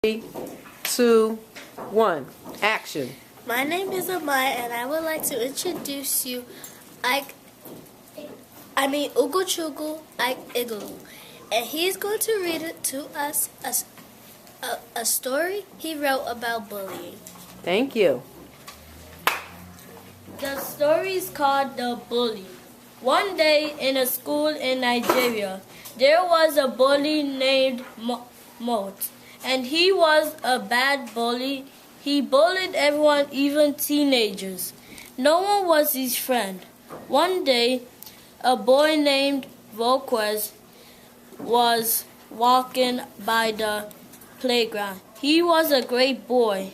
3, 2, 1. Action. My name is Amaya, and I would like to introduce you Ugo Chugu Ike Igloo. And he's going to read it to us a story he wrote about bullying. Thank you. The story is called The Bully. One day in a school in Nigeria, there was a bully named Mot, and he was a bad bully. He bullied everyone, even teenagers. No one was his friend. One day, a boy named Volquez was walking by the playground. He was a great boy.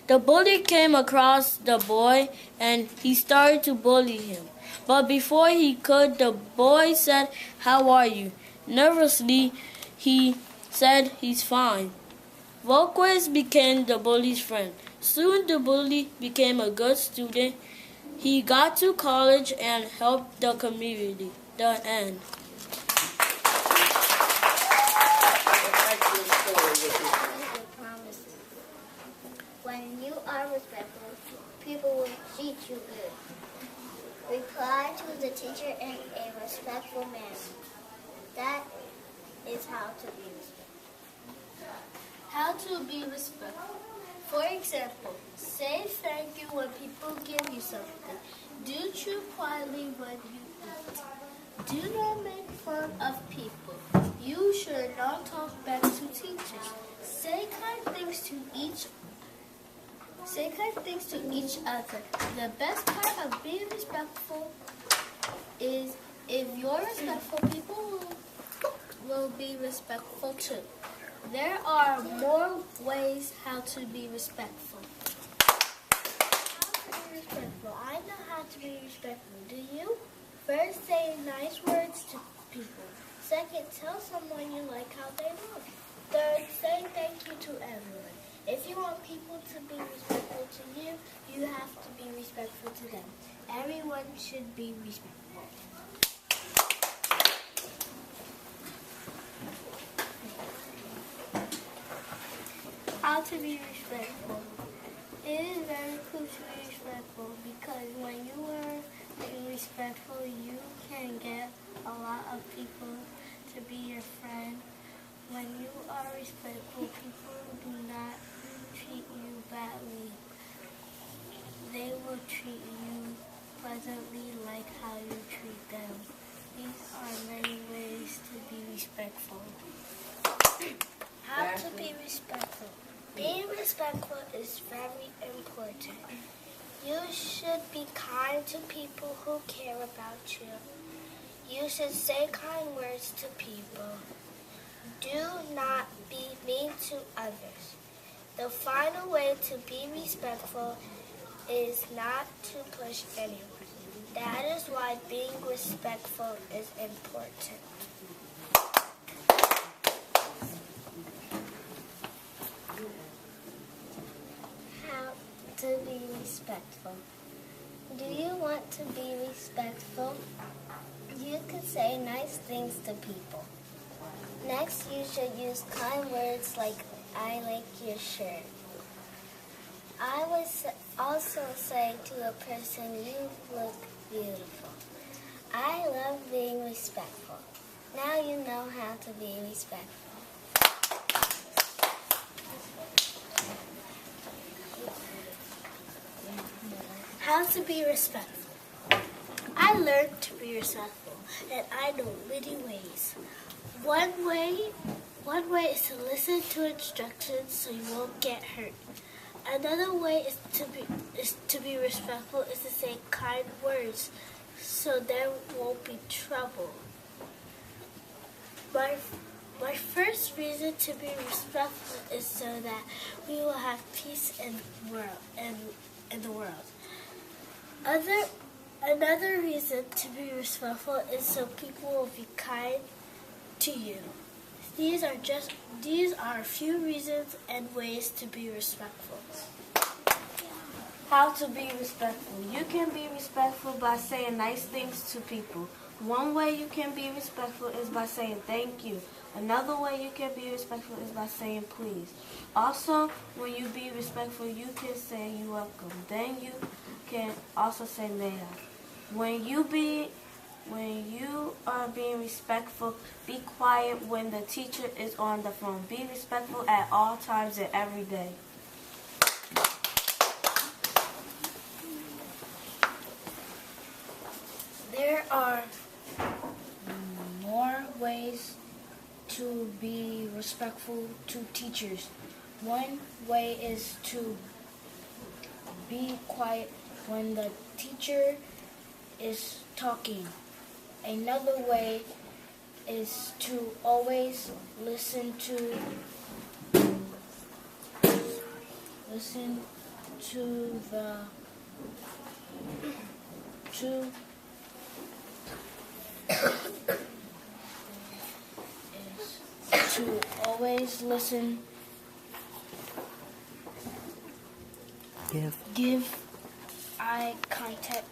The bully came across the boy and he started to bully him. But before he could, the boy said, "How are you?" Nervously, he said he's fine. Volquez became the bully's friend. Soon the bully became a good student. He got to college and helped the community. The end. When you are respectful, people will treat you good. Reply to the teacher in a respectful manner. That is how to be respectful. How to be respectful. For example, say thank you when people give you something. Do chew quietly when you eat. Do not make fun of people. You should not talk back to teachers. Say kind things to each other. The best part of being respectful is if you're respectful, people will be respectful too. There are more ways how to be respectful. How to be respectful. I know how to be respectful. Do you? First, say nice words to people. Second, tell someone you like how they look. Third, say thank you to everyone. If you want people to be respectful to you, you have to be respectful to them. Everyone should be respectful. How to be respectful. It is very cool to be respectful because when you are being respectful, you can get a lot of people to be your friend. When you are respectful, people do not treat you badly. They will treat you pleasantly like how you treat them. These are many ways to be respectful. How to be respectful. Being respectful is very important. You should be kind to people who care about you. You should say kind words to people. Do not be mean to others. The final way to be respectful is not to push anyone. That is why being respectful is important. How to be respectful. Do you want to be respectful? You could say nice things to people. Next, you should use kind words like, "I like your shirt." I would also say to a person, "You look beautiful." I love being respectful. Now you know how to be respectful. How to be respectful. I learned to be respectful, and I know many ways. One way is to listen to instructions so you won't get hurt. Another way is to be respectful is to say kind words so there won't be trouble. My first reason to be respectful is so that we will have peace in the world. Another reason to be respectful is so people will be kind to you. These are a few reasons and ways to be respectful. How to be respectful. You can be respectful by saying nice things to people. One way you can be respectful is by saying thank you. Another way you can be respectful is by saying please. Also, when you be respectful, you can say you're welcome. Then you can also say may I. When you are being respectful, be quiet when the teacher is on the phone. Be respectful at all times and every day. There are more ways to be respectful to teachers. One way is to be quiet when the teacher is talking. Another way is to always listen to give eye contact.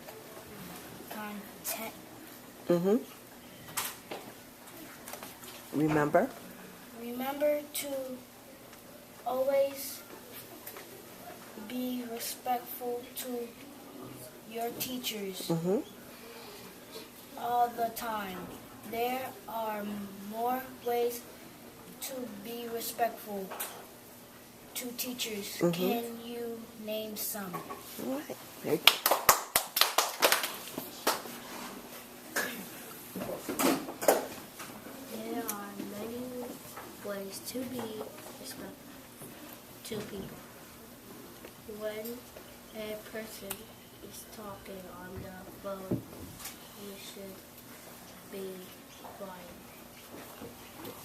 Remember? Remember to always be respectful to your teachers all the time. There are more ways to be respectful to teachers. Can you name some? All right. Very good. There are many ways to be respectful to people. When a person is talking on the phone, you should be quiet.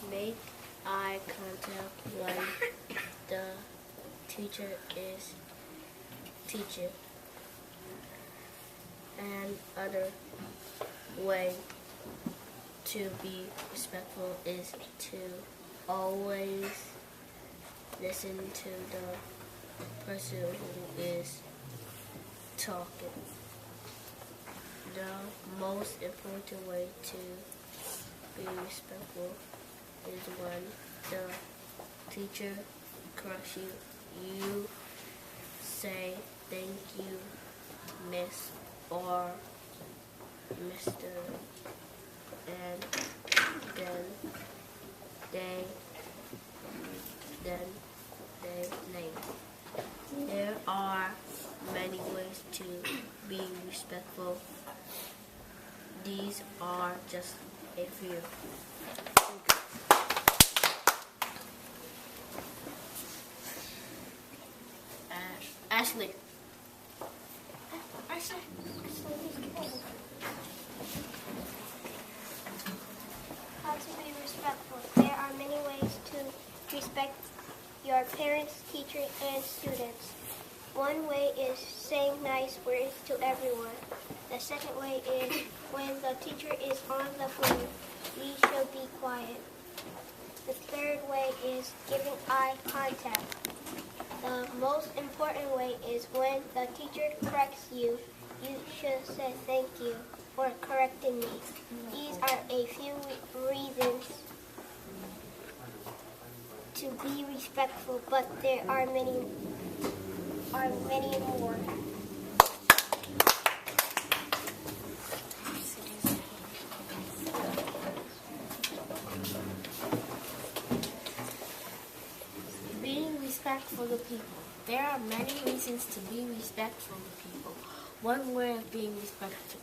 Make eye contact when the teacher is teaching. And other way to be respectful is to always listen to the person who is talking. The most important way to be respectful is when the teacher corrects you. You say thank you, Miss or Mr. And then they name. There are many ways to be respectful. These are just a few. Ashley. How to be respectful. There are many ways to respect your parents, teachers, and students. One way is saying nice words to everyone. The second way is when the teacher is on the phone, you should be quiet. The third way is giving eye contact. The most important way is when the teacher corrects you, you should say thank you for correcting me. These are a few reasons to be respectful, but there are many more. Being respectful to people. There are many reasons to be respectful to people. One way of being respectful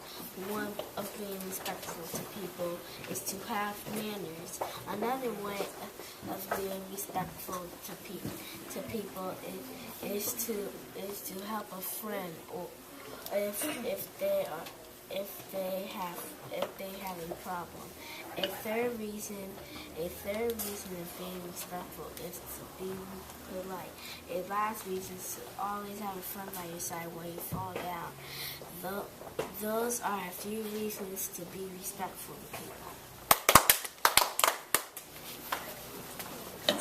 to people is to have manners. Another way of being respectful to people is to help a friend, or if they have a problem. A third reason of being respectful is to be polite. A last reason is to always have a friend by your side when you fall down. Those are a few reasons to be respectful to people.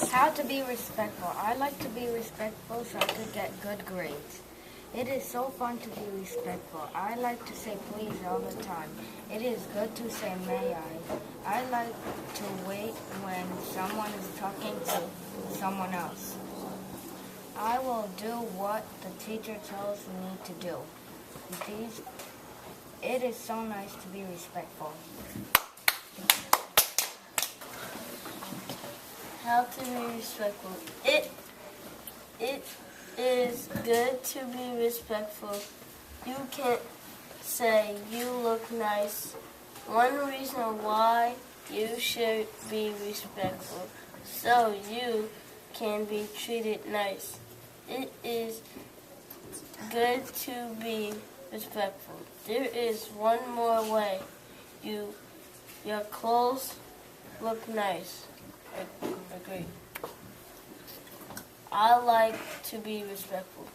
How to be respectful. I like to be respectful so I could get good grades. It is so fun to be respectful. I like to say please all the time. It is good to say may I. I like to wait when someone is talking to someone else. I will do what the teacher tells me to do. It is so nice to be respectful. How to be respectful. It is good to be respectful. You can say you look nice. One reason why you should be respectful, so you can be treated nice. It is good to be respectful. There is one more way. Your clothes look nice. Agree. I like to be respectful.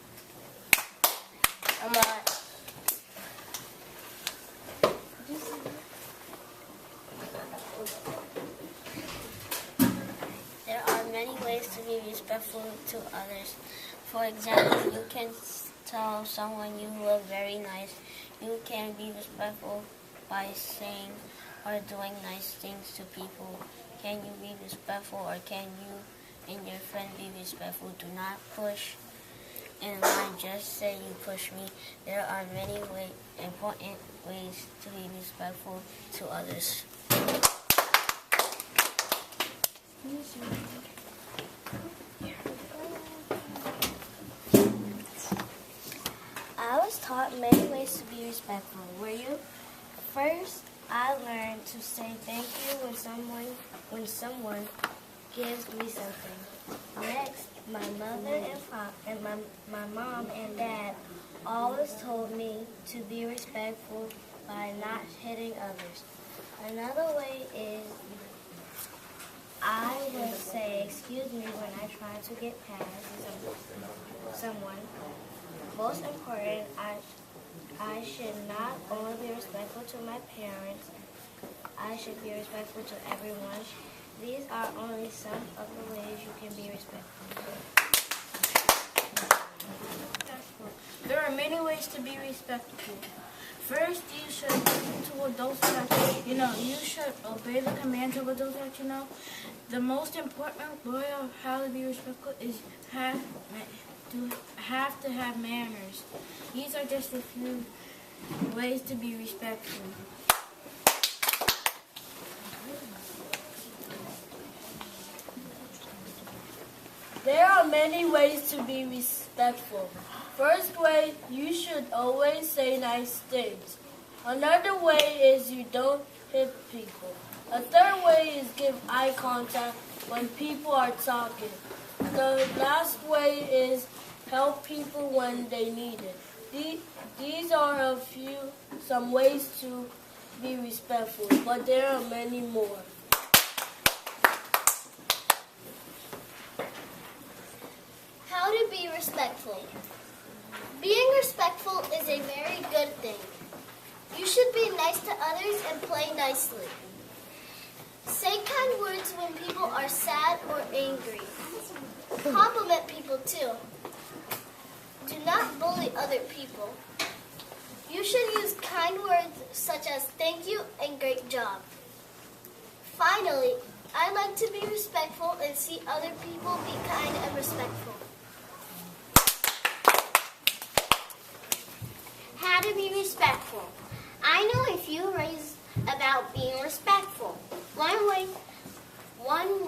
There are many ways to be respectful to others. For example, you can tell someone you look very nice. You can be respectful by saying or doing nice things to people. Can you be respectful, or can you and your friend be respectful? Do not push in line, just say you push me. There are many important ways to be respectful to others. I was taught many ways to be respectful. Were you? First, I learned to say thank you when someone gives me something. Next, my mother and my mom and dad always told me to be respectful by not hitting others. Another way is I will say excuse me when I try to get past someone. Most important, I should not only be respectful to my parents, I should be respectful to everyone. These are only some of the ways you can be respectful. There are many ways to be respectful. First, you should listen to adults that you know. You should obey the commands of adults that you know. The most important way of how to be respectful is have to have manners. These are just a few ways to be respectful. There are many ways to be respectful. First way, you should always say nice things. Another way is you don't hit people. A third way is give eye contact when people are talking. The last way is help people when they need it. These are some ways to be respectful, but there are many more. How to be respectful. Being respectful is a very good thing. You should be nice to others and play nicely. Say kind words when people are sad or angry. Compliment people too. Do not bully other people. You should use kind words such as thank you and great job. Finally, I like to be respectful and see other people be kind and respectful. How to be respectful. I know a few ways about being respectful. One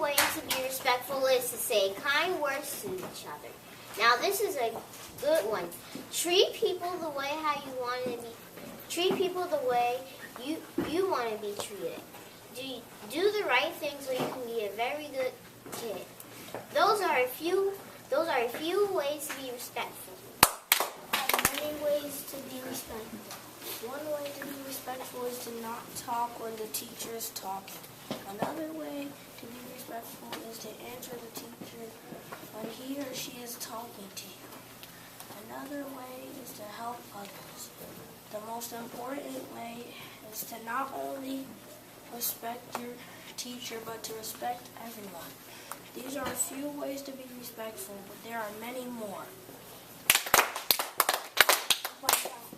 way to be respectful is to say kind words to each other. Now this is a good one. Treat people the way how you want to be. Treat people the way you want to be treated. Do the right thing so you can be a very good kid. Those are a few ways to be respectful. Many ways to be respectful. One way to be respectful is to not talk when the teacher is talking. Another way to be respectful is to answer the teacher when he or she is talking to you. Another way is to help others. The most important way is to not only respect your teacher, but to respect everyone. These are a few ways to be respectful, but there are many more. Watch out.